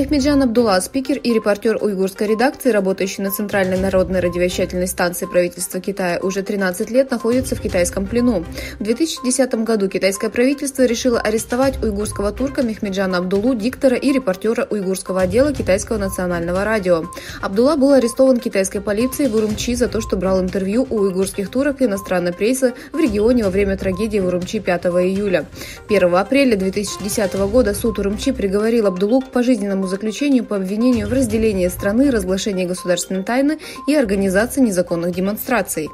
Мехмеджан Абдулла, спикер и репортер уйгурской редакции, работающий на Центральной народной радиовещательной станции правительства Китая, уже 13 лет находится в китайском плену. В 2010 году китайское правительство решило арестовать уйгурского турка Мехмеджана Абдуллу, диктора и репортера уйгурского отдела Китайского национального радио. Абдулла был арестован китайской полицией в Урумчи за то, что брал интервью у уйгурских турок и иностранной прессы в регионе во время трагедии в Урумчи 5 июля. 1 апреля 2010 года суд Урумчи приговорил Абдуллу к пожизненному заключению по обвинению в разделении страны, разглашении государственной тайны и организации незаконных демонстраций.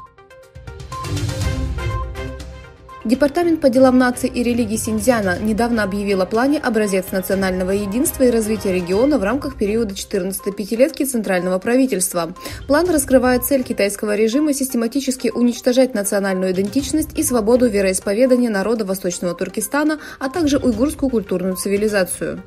Департамент по делам наций и религий Синьцзяна недавно объявил о плане «Образец национального единства и развития региона» в рамках периода 14-й пятилетки Центрального правительства. План раскрывает цель китайского режима систематически уничтожать национальную идентичность и свободу вероисповедания народа Восточного Туркестана, а также уйгурскую культурную цивилизацию.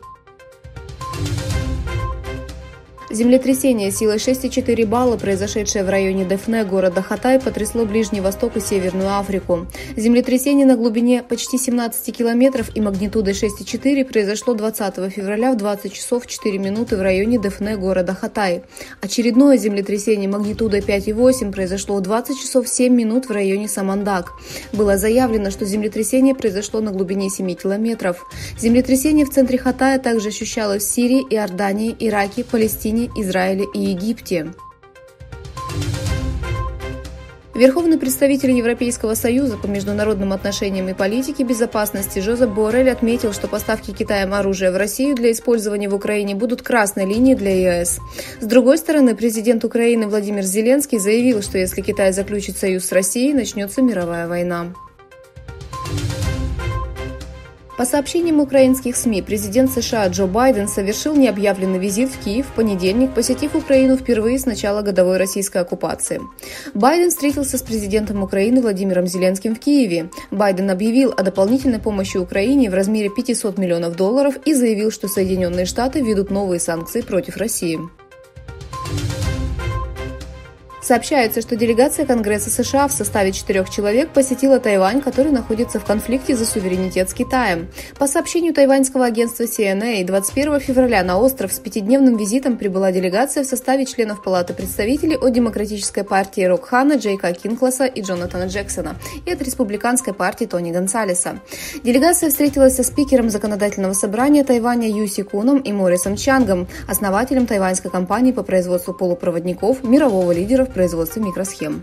Землетрясение силой 6,4 балла, произошедшее в районе Дефне города Хатай, потрясло Ближний Восток и Северную Африку. Землетрясение на глубине почти 17 километров и магнитудой 6,4 произошло 20 февраля в 20 часов 4 минуты в районе Дефне города Хатай. Очередное землетрясение магнитудой 5,8 произошло в 20 часов 7 минут в районе Самандак. Было заявлено, что землетрясение произошло на глубине 7 километров. Землетрясение в центре Хатая также ощущалось в Сирии, Иордании, Ираке, Палестине, Израиле и Египте. Верховный представитель Европейского союза по международным отношениям и политике безопасности Жозеп Боррель отметил, что поставки Китаем оружия в Россию для использования в Украине будут красной линией для ЕС. С другой стороны, президент Украины Владимир Зеленский заявил, что если Китай заключит союз с Россией, начнется мировая война. По сообщениям украинских СМИ, президент США Джо Байден совершил необъявленный визит в Киев в понедельник, посетив Украину впервые с начала годовой российской оккупации. Байден встретился с президентом Украины Владимиром Зеленским в Киеве. Байден объявил о дополнительной помощи Украине в размере $500 миллионов и заявил, что Соединенные Штаты введут новые санкции против России. Сообщается, что делегация Конгресса США в составе 4 человек посетила Тайвань, который находится в конфликте за суверенитет с Китаем. По сообщению тайваньского агентства CNA, 21 февраля на остров с 5-дневным визитом прибыла делегация в составе членов Палаты представителей от Демократической партии Рокхана Джейка Кинкласа и Джонатана Джексона и от Республиканской партии Тони Гонсалеса. Делегация встретилась со спикером Законодательного собрания Тайваня Ю Сикуном и Морисом Чангом, основателем тайваньской компании по производству полупроводников, мирового лидера в производстве микросхем.